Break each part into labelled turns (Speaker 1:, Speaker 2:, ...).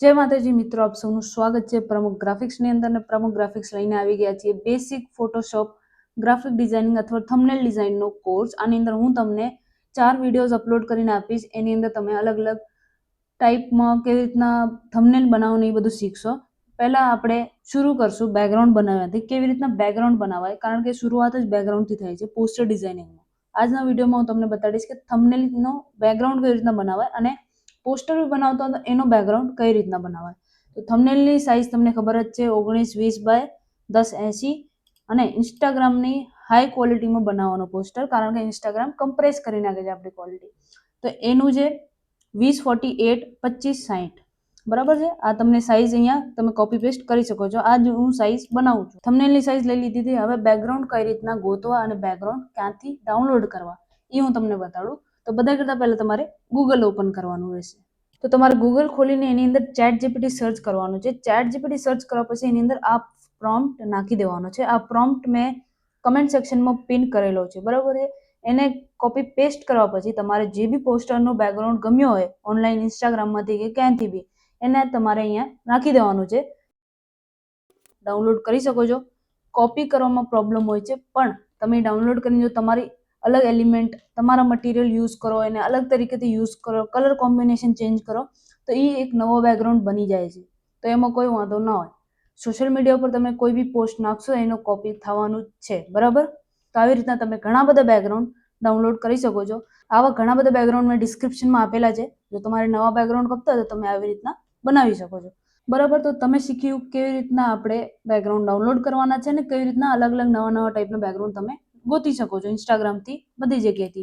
Speaker 1: જય માતાજી મિત્રો, આપ સૌનું સ્વાગત છે પ્રમુખ ગ્રાફિક્સની અંદર. ને પ્રમુખ ગ્રાફિક્સ લઈને આવી ગયા છીએ બેસિક ફોટોશોપ ગ્રાફિક ડિઝાઇનિંગ અથવા થંબનેલ ડિઝાઇનનો કોર્સ. આની અંદર હું તમને 4 વિડીયોઝ અપલોડ કરીને આપીશ. એની અંદર તમે અલગ અલગ ટાઈપમાં કેવી રીતના થંબનેલ બનાવવાનું એ બધું શીખશો. પહેલા આપણે શરૂ કરશું બેકગ્રાઉન્ડ બનાવવાથી. કેવી રીતના બેકગ્રાઉન્ડ બનાવાય, કારણ કે શરૂઆત જ બેકગ્રાઉન્ડથી થાય છે પોસ્ટર ડિઝાઇનિંગમાં. આજના વિડીયોમાં હું તમને બતાડીશ કે થંબનેલનો બેકગ્રાઉન્ડ કેવી રીતના બનાવાય અને પોસ્ટર બી બનાવતો હતો એનો બેકગ્રાઉન્ડ કઈ રીતના બનાવાય. તો થંબનેલની સાઇઝ તમને ખબર જ છે 1920 બાય 1080 અને ઇન્સ્ટાગ્રામની હાઈ ક્વોલિટીમાં બનાવવાનો પોસ્ટર, કારણ કે ઇન્સ્ટાગ્રામ કમ્પ્રેસ કરી નાખે છે આપણી ક્વોલિટી. તો એનું જે 2048 2560 બરાબર છે. આ તમને સાઇઝ અહીંયા તમે કોપી પેસ્ટ કરી શકો છો. આ જ હું સાઇઝ બનાવું છું. થંબનેલની સાઇઝ લઈ લીધી હતી. હવે બેકગ્રાઉન્ડ કઈ રીતના ગોતવા અને બેકગ્રાઉન્ડ ક્યાંથી ડાઉનલોડ કરવા એ હું તમને બતાડું. તો બધા કરતાં પહેલા તમારે ગૂગલ ઓપન કરવાનું રહેશે. તો તમારે ગૂગલ ખોલીને એની અંદર ચેટ જીપીટી સર્ચ કરવાનું છે. ચેટ જીપીટી સર્ચ કરવા પછી એની અંદર આ પ્રોમ્પ્ટ નાખી દેવાનો છે. આ પ્રોમ્પ્ટ મેં કમેન્ટ સેક્શનમાં પિન કરેલો છે, બરાબર છે. એને કોપી પેસ્ટ કરવા પછી તમારે જે બી પોસ્ટરનો બેકગ્રાઉન્ડ ગમ્યો હોય ઓનલાઈન ઇન્સ્ટાગ્રામમાંથી કે ક્યાંથી બી, એને તમારે અહીંયા નાખી દેવાનું છે. ડાઉનલોડ કરી શકો છો. કોપી કરવામાં પ્રોબ્લેમ હોય છે, પણ તમે ડાઉનલોડ કરીને જો તમારી અલગ એલિમેન્ટ તમારા મટીરિયલ યુઝ કરો, એને અલગ તરીકેથી યુઝ કરો, કલર કોમ્બિનેશન ચેન્જ કરો, તો એ એક નવો બેકગ્રાઉન્ડ બની જાય છે. તો એમાં કોઈ વાંધો ના હોય. સોશિયલ મીડિયા ઉપર તમે કોઈ બી પોસ્ટ નાખશો એનો કોપી થવાનું જ છે, બરાબર. તો આવી રીતના તમે ઘણા બધા બેકગ્રાઉન્ડ ડાઉનલોડ કરી શકો છો. આવા ઘણા બધા બેકગ્રાઉન્ડ મેં ડિસ્ક્રિપ્શનમાં આપેલા છે. જો તમારે નવા બેકગ્રાઉન્ડ ગમતા હોય તો તમે આવી રીતના બનાવી શકો છો, બરાબર. તો તમે શીખ્યું કેવી રીતના આપણે બેકગ્રાઉન્ડ ડાઉનલોડ કરવાના છે ને કેવી રીતના અલગ અલગ નવા ટાઈપના બેકગ્રાઉન્ડ તમે ગોતી શકો છો ઇન્સ્ટાગ્રામથી, બધી જગ્યાએથી.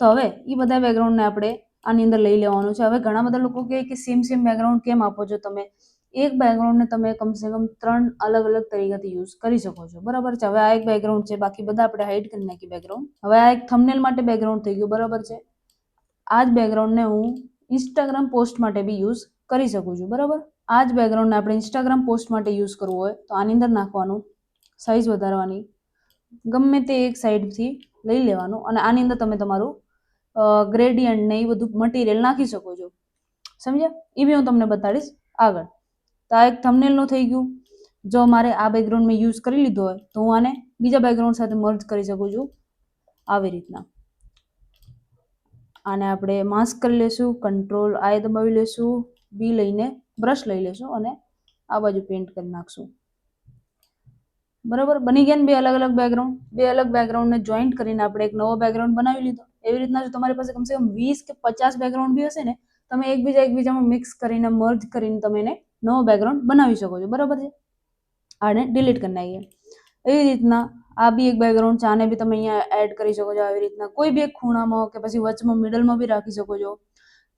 Speaker 1: તો હવે એ બધા બેકગ્રાઉન્ડને આપણે આની અંદર લઈ લેવાનું છે. હવે ઘણા બધા લોકો કહે કે સેમ બેકગ્રાઉન્ડ કેમ આપો છો તમે? એક બેકગ્રાઉન્ડને તમે કમસે કમ 3 અલગ અલગ તરીકેથી યુઝ કરી શકો છો, બરાબર છે. હવે આ એક બેકગ્રાઉન્ડ છે, બાકી બધા આપણે હાઈડ કરી નાખી બેકગ્રાઉન્ડ. હવે આ એક થંબનેલ માટે બેકગ્રાઉન્ડ થઈ ગયું, બરાબર છે. આ જ બેકગ્રાઉન્ડને હું ઇન્સ્ટાગ્રામ પોસ્ટ માટે બી યુઝ કરી શકું છું, બરાબર. આ જ બેકગ્રાઉન્ડને આપણે ઇન્સ્ટાગ્રામ પોસ્ટ માટે યુઝ કરવું હોય તો આની અંદર નાખવાનું, સાઇઝ વધારવાની, ગમે તે એક સાઈડથી લઈ લેવાનું અને આની અંદર તમે તમારું ગ્રેડિયન્ટ ને એ બધું મટીરિયલ નાખી શકો છો, સમજ્યા. એ બી હું તમને બતાડીશ આગળ. તો આ એક થંબનેલનું થઈ ગયું. જો મારે આ બેકગ્રાઉન્ડ મેં યુઝ કરી લીધો હોય તો હું આને બીજા બેકગ્રાઉન્ડ સાથે મર્જ કરી શકું છું આવી રીતના. આને આપણે માસ્ક કરી લેશું, કંટ્રોલ આઈ દબાવી લેશું, બી લઈને બ્રશ લઈ લેશું અને આ બાજુ પેન્ટ કરી નાખશું, બરાબર. બની ગયા ને બે અલગ અલગ બેકગ્રાઉન્ડ. બે અલગ બેકગ્રાઉન્ડને જોઈન્ટ કરીને આપણે એક નવો બેકગ્રાઉન્ડ બનાવી લીધો. એવી રીતના જો તમારી પાસે કમસે કમ 20 કે 50 બેકગ્રાઉન્ડ બી હશે ને, તમે એકબીજામાં મિક્સ કરીને મર્જ કરીને તમે એને નવો બેકગ્રાઉન્ડ બનાવી શકો છો, બરાબર છે. આને ડિલીટ કરી નાખીએ. એવી રીતના આ બી એક બેકગ્રાઉન્ડ છે, આને બી તમે અહીંયા એડ કરી શકો છો આવી રીતના. કોઈ બી એક ખૂણામાં કે પછી વચમાં મિડલમાં બી રાખી શકો છો.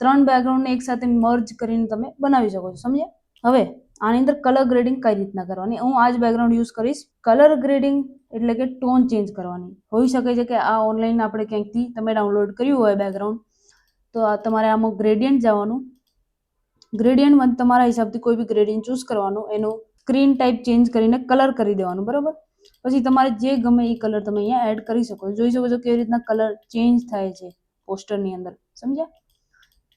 Speaker 1: 3 બેકગ્રાઉન્ડને એકસાથે મર્જ કરીને તમે બનાવી શકો છો, સમજ્યા. હવે આની અંદર કલર ગ્રેડિંગ કઈ રીતના કરવાની, હું આ જ બેકગ્રાઉન્ડ યુઝ કરીશ. કલર ગ્રેડિંગ એટલે કે ટોન ચેન્જ કરવાની. હોઈ શકે છે કે આ ઓનલાઈન આપણે ક્યાંકથી તમે ડાઉનલોડ કર્યું હોય બેકગ્રાઉન્ડ, તો તમારે આમાં ગ્રેડિયન્ટ જવાનું. ગ્રેડિયન્ટમાં તમારા હિસાબથી કોઈ બી ગ્રેડિયન્ટ ચૂઝ કરવાનું, એનું સ્ક્રીન ટાઈપ ચેન્જ કરીને કલર કરી દેવાનું, બરાબર. પછી તમારે જે ગમે એ કલર તમે અહીંયા એડ કરી શકો છો. જોઈ શકો છો કેવી રીતના કલર ચેન્જ થાય છે પોસ્ટરની અંદર, સમજ્યા.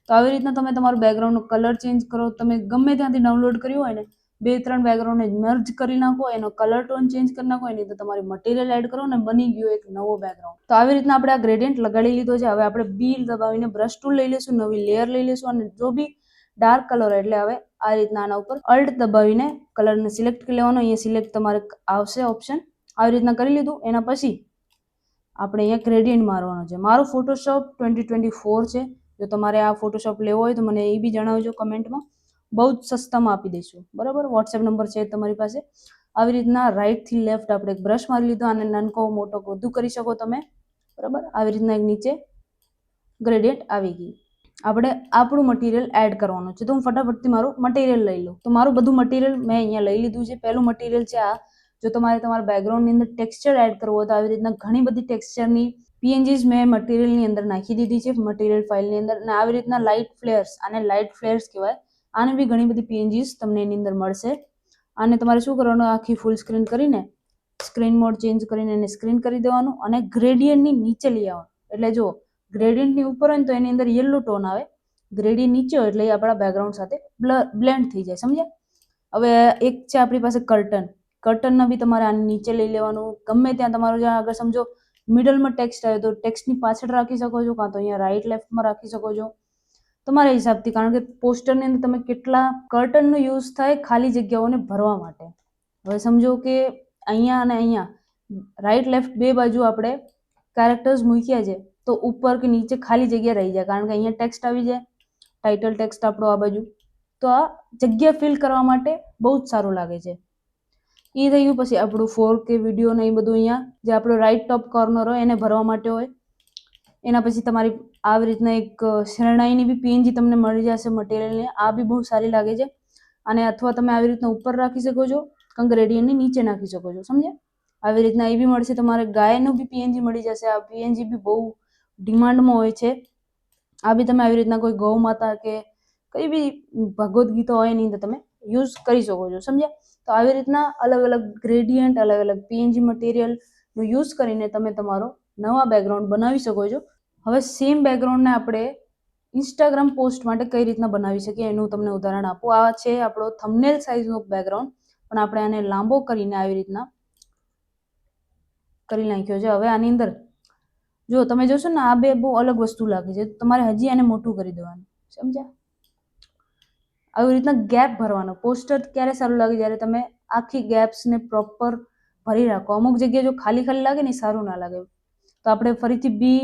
Speaker 1: તો આવી રીતના તમે તમારું બેકગ્રાઉન્ડનો કલર ચેન્જ કરો. તમે ગમે ત્યાંથી ડાઉનલોડ કર્યું હોય ને 2-3 બેકગ્રાઉન્ડને મર્જ કરી નાખો, એનો કલર ટોન ચેન્જ કરી નાખો, એની અંદર તમારી મટીરિયલ એડ કરો ને બની ગયો એક નવો બેકગ્રાઉન્ડ. તો આવી રીતના આપણે આ ગ્રેડિયન્ટ લગાડી લીધો છે. હવે આપણે બી દબાવીને બ્રશ ટૂલ લઈ લેશું, નવી લેયર લઈ લેશું અને જો બી ડાર્ક કલર એટલે હવે આ રીતના આના ઉપર અલ્ટ દબાવીને કલરને સિલેક્ટ કરી લેવાનો. અહીંયા સિલેક્ટ તમારે આવશે ઓપ્શન. આવી રીતના કરી લીધું. એના પછી આપણે અહીંયા ગ્રેડિયન્ટ મારવાનો છે. મારું ફોટોશોપ 2024 છે. જો તમારે આ ફોટોશોપ લેવો હોય તો મને એ બી જણાવજો કમેન્ટમાં. બહુ જ સસ્તામાં આપી દઈશું, બરાબર. વોટ્સએપ નંબર છે તમારી પાસે. આવી રીતના રાઈટથી લેફ્ટ આપણે એક બ્રશ મારી લીધો અને નાનકો મોટો બધું કરી શકો તમે, બરાબર. આવી રીતના એક નીચે ગ્રેડિયન્ટ આવી ગઈ. આપણે આપણું મટીરિયલ એડ કરવાનું છે. તો હું ફટાફટથી મારું મટીરિયલ લઈ લઉં. તો મારું બધું મટીરિયલ મેં અહીંયા લઈ લીધું છે. પહેલું મટીરિયલ છે આ. જો તમારે તમારા બેકગ્રાઉન્ડની અંદર ટેક્સચર એડ કરવો હોય તો આવી રીતના ઘણી બધી ટેક્સચરની પીએનજીસ મેં મટીરિયલની અંદર નાખી દીધી છે, મટીરિયલ ફાઇલની અંદર. અને આવી રીતના લાઇટ ફ્લેયર્સ, આને લાઇટ ફ્લેયર્સ કહેવાય. આને બી ઘણી બધી પીએનજીસ તમને એની અંદર મળશે. આને તમારે શું કરવાનું, આખી ફૂલ સ્ક્રીન કરીને સ્ક્રીન મોડ ચેન્જ કરીને એને સ્ક્રીન કરી દેવાનું અને ગ્રેડિયન્ટની નીચે લઈ આવવાનું. એટલે જો ગ્રેડિયન્ટની ઉપર હોય ને તો એની અંદર યલો ટોન આવે, ગ્રેડિયન્ટ નીચે હોય એટલે એ આપણા બેકગ્રાઉન્ડ સાથે બ્લેન્ડ થઈ જાય, સમજ્યા? હવે એક છે આપણી પાસે કર્ટનના બી તમારે આની નીચે લઈ લેવાનું, ગમે ત્યાં તમારું જ્યાં આગળ સમજો મિડલમાં ટેક્સ્ટ આવે તો ટેક્સ્ટની પાછળ રાખી શકો છો, કાં તો અહીંયા રાઈટ લેફ્ટમાં રાખી શકો છો તમારા હિસાબથી, કારણ કે પોસ્ટરની અંદર તમે કેટલા કર્ટનનો યુઝ થાય ખાલી જગ્યાઓને ભરવા માટે. હવે સમજો કે અહીંયા અને અહીંયા રાઈટ લેફ્ટ બે બાજુ આપણે કેરેક્ટર્સ મૂક્યા છે તો ઉપર કે નીચે ખાલી જગ્યા રહી જાય, કારણ કે અહીંયા ટેક્સ્ટ આવી જાય, ટાઇટલ ટેક્સ્ટ આપણો આ બાજુ, તો આ જગ્યા ફિલ કરવા માટે બહુ જ સારું લાગે છે. એ થઈ ગયું. પછી આપણું 4K વિડીયો ને એ બધું અહીંયા જે આપણો રાઈટ ટોપ કોર્નર હોય એને ભરવા માટે હોય. એના પછી તમારી આવી રીતના એક શરણાઈની બી પીએનજી તમને મળી જશે મટીરિયલને, આ બી બહુ સારી લાગે છે. અને અથવા તમે આવી રીતના ઉપર રાખી શકો છો, ગ્રેડિયન્ટની નીચે નાખી શકો છો, સમજ્યા? આવી રીતના એ બી મળશે. તમારે ગાયનું બી પીએનજી મળી જશે. આ પીએનજી બી બહુ ડિમાન્ડમાં હોય છે. આ બી તમે આવી રીતના કોઈ ગૌ માતા કે કઈ બી ભગવદ્ ગીતા હોય એની અંદર તમે યુઝ કરી શકો છો, સમજ્યા? તો આવી રીતના અલગ અલગ ગ્રેડિયન્ટ, અલગ અલગ પીએનજી મટીરિયલનો યુઝ કરીને તમે તમારો નવા બેકગ્રાઉન્ડ બનાવી શકો છો. હવે સેમ બેકગ્રાઉન્ડને આપણે ઇન્સ્ટાગ્રામ પોસ્ટ માટે કઈ રીતના બનાવી શકીએ એનું તમને ઉદાહરણ આપું. આ છે આપણો થંબનેલ સાઇઝનો બેકગ્રાઉન્ડ, પણ આપણે આને લાંબો કરીને આવી રીતના કરી નાખ્યો છે. હવે આની અંદર જો તમે જોશો ને આ બે બહુ અલગ વસ્તુ લાગે છે, તમારે હજી આને મોટું કરી દેવાનું, સમજ્યા? આવી રીતના ગેપ ભરવાનો. પોસ્ટર ક્યારે સારું લાગે? જ્યારે તમે આખી ગેપ્સને પ્રોપર ભરી રાખો. અમુક જગ્યાએ જો ખાલી ખાલી લાગે ને સારું ના લાગે. તો આપણે ફરીથી બી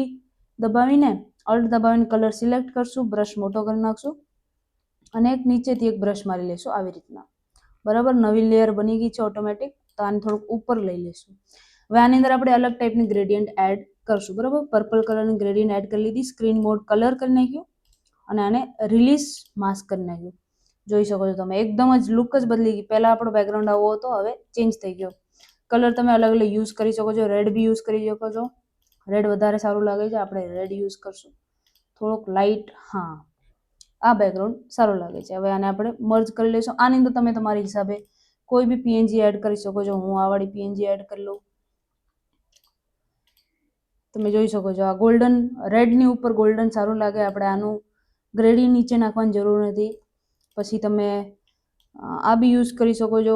Speaker 1: દબાવીને ઓલ્ટ દબાવીને કલર સિલેક્ટ કરશું, બ્રશ મોટો કરી નાખશું અને એક નીચેથી એક બ્રશ મારી લેશું આવી રીતના, બરાબર? નવી લેયર બની ગઈ છે ઓટોમેટિક. તો આને થોડુંક ઉપર લઈ લેશું. હવે આની અંદર આપણે અલગ ટાઈપની ગ્રેડિયન્ટ એડ કરશું, બરાબર? પર્પલ કલરની ગ્રેડિયન્ટ એડ કરી લીધી, સ્ક્રીન મોડ કલર કરી નાખ્યું અને આને રિલીઝ માસ્ક કરી નાખ્યું. જોઈ શકો છો તમે એકદમ જ લુક જ બદલી ગઈ. પહેલા આપણો બેકગ્રાઉન્ડ આવો હતો, હવે ચેન્જ થઈ ગયો. કલર તમે અલગ અલગ યુઝ કરી શકો છો. રેડ બી યુઝ કરી શકો છો, રેડ વધારે સારું લાગે છે, આપણે રેડ યુઝ કરશું. થોડોક લાઇટ, હા, આ બેકગ્રાઉન્ડ સારું લાગે છે. હવે આને આપણે મર્જ કરી લઈશું. આની અંદર તમે તમારી હિસાબે કોઈ બી પીએનજી એડ કરી શકો છો. હું આ વાળી પીએનજી એડ કરી લઉં. તમે જોઈ શકો છો આ ગોલ્ડન, રેડની ઉપર ગોલ્ડન સારું લાગે. આપણે આનું ગ્રેડિયન્ટ નીચે નાખવાની જરૂર નથી. પછી તમે આ બી યુઝ કરી શકો છો.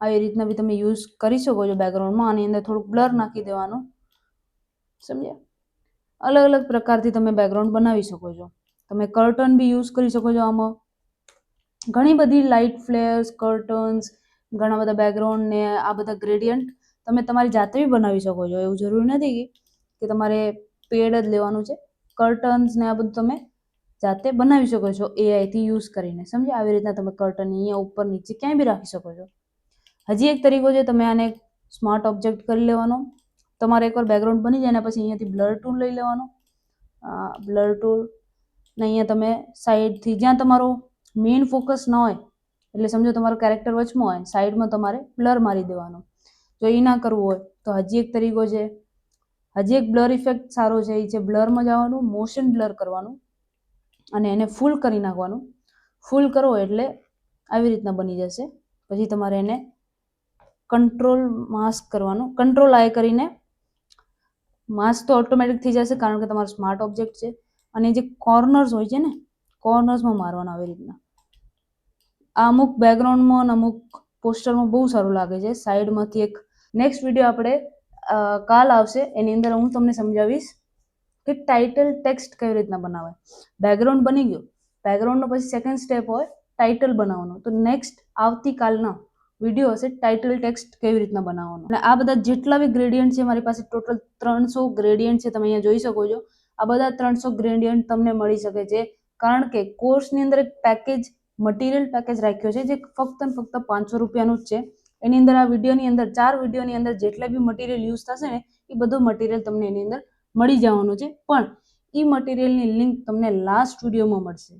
Speaker 1: આવી રીતના બી તમે યુઝ કરી શકો છો બેકગ્રાઉન્ડમાં. આની અંદર થોડુંક બ્લર નાખી દેવાનું, સમજ્યા? અલગ અલગ પ્રકારથી તમે બેકગ્રાઉન્ડ બનાવી શકો છો. તમે કર્ટન બી યુઝ કરી શકો છો. આમાં ઘણી બધી લાઇટ ફ્લેર્સ, કર્ટન્સ, ઘણા બધા બેકગ્રાઉન્ડ ને આ બધા ગ્રેડિયન્ટ તમે તમારી જાતે બી બનાવી શકો છો. એવું જરૂરી નથી કે તમારે પેડ જ લેવાનું છે. કર્ટન્સ ને આ બધું તમે જાતે બનાવી શકો છો એઆઈથી યુઝ કરીને, સમજ્યા? આવી રીતના તમે કર્ટન અહીંયા ઉપર નીચે ક્યાંય બી રાખી શકો છો. હજી એક તરીકો છે, તમે આને સ્માર્ટ ઓબ્જેક્ટ કરી લેવાનો. તમારે એકવાર બેકગ્રાઉન્ડ બની જાય ને પછી અહીંયાથી બ્લર ટૂલ લઈ લેવાનો. બ્લર ટૂલ ને અહીંયા તમે સાઈડથી જ્યાં તમારો મેઇન ફોકસ ન હોય, એટલે સમજો તમારો કેરેક્ટર વચમાં હોય, સાઈડમાં તમારે બ્લર મારી દેવાનો. જો એ ના કરવું હોય તો હજી એક તરીકો છે, હજી એક બ્લર ઇફેક્ટ સારો છે. એ છે બ્લરમાં જવાનું, મોશન બ્લર કરવાનું અને એને ફૂલ કરી નાખવાનું. ફૂલ કરો એટલે આવી રીતના બની જશે. પછી તમારે એને કંટ્રોલ માસ્ક કરવાનું. કંટ્રોલ આઈ કરીને માસ્ક તો ઓટોમેટિક થઈ જશે કારણ કે તમારો સ્માર્ટ ઓબ્જેક્ટ છે. અને જે કોર્નર્સ હોય છે ને, કોર્નર્સમાં મારવાનું આવી રીતના. આ અમુક બેકગ્રાઉન્ડમાં અને અમુક પોસ્ટરમાં બહુ સારું લાગે છે. સાઈડમાંથી એક નેક્સ્ટ વિડીયો આપણે કાલ આવશે, એની અંદર હું તમને સમજાવીશ કે ટાઇટલ ટેક્સ્ટ કેવી રીતના બનાવાય. બેકગ્રાઉન્ડ બની ગયું, બેકગ્રાઉન્ડનો પછી સેકન્ડ સ્ટેપ હોય ટાઇટલ બનાવવાનું. તો નેક્સ્ટ આવતીકાલના વિડીયો હશે ટાઇટલ ટેક્સ્ટ કેવી રીતના બનાવવાનું. અને આ બધા જેટલા બી ગ્રેડિયન્ટ છે મારી પાસે ટોટલ 300 ગ્રેડિયન્ટ છે, તમે અહીંયા જોઈ શકો છો. આ બધા 300 ગ્રેડિયન્ટ તમને મળી શકે છે કારણ કે કોર્સની અંદર એક પેકેજ, મટીરિયલ પેકેજ રાખ્યો છે જે ફક્ત ને ફક્ત 500 રૂપિયાનું જ છે. એની અંદર આ વિડીયોની અંદર 4 વિડીયોની અંદર જેટલા બી મટીરિયલ યુઝ થશે ને એ બધું મટીરિયલ તમને એની અંદર મળી જવાનું છે. પણ એ મટીરિયલની લિંક તમને લાસ્ટ વિડીયોમાં મળશે.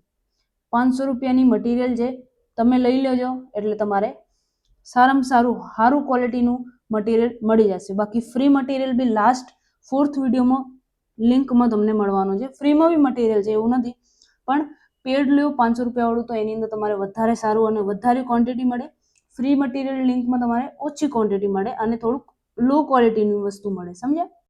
Speaker 1: 500 રૂપિયાની મટીરિયલ છે, તમે લઈ લેજો એટલે તમારે સારામાં સારું ક્વોલિટીનું મટીરિયલ મળી જશે. બાકી ફ્રી મટીરિયલ બી લાસ્ટ 4th વિડીયોમાં લિંકમાં તમને મળવાનું છે. ફ્રીમાં બી મટીરિયલ છે એવું નથી, પણ પેડ લ્યો 500 રૂપિયાવાળું તો એની અંદર તમારે વધારે સારું અને વધારે ક્વોન્ટિટી મળે. ફ્રી મટીરિયલ લિંકમાં તમારે ઓછી ક્વોન્ટિટી મળે અને થોડુંક લો ક્વોલિટીની વસ્તુ મળે, સમજ્યા?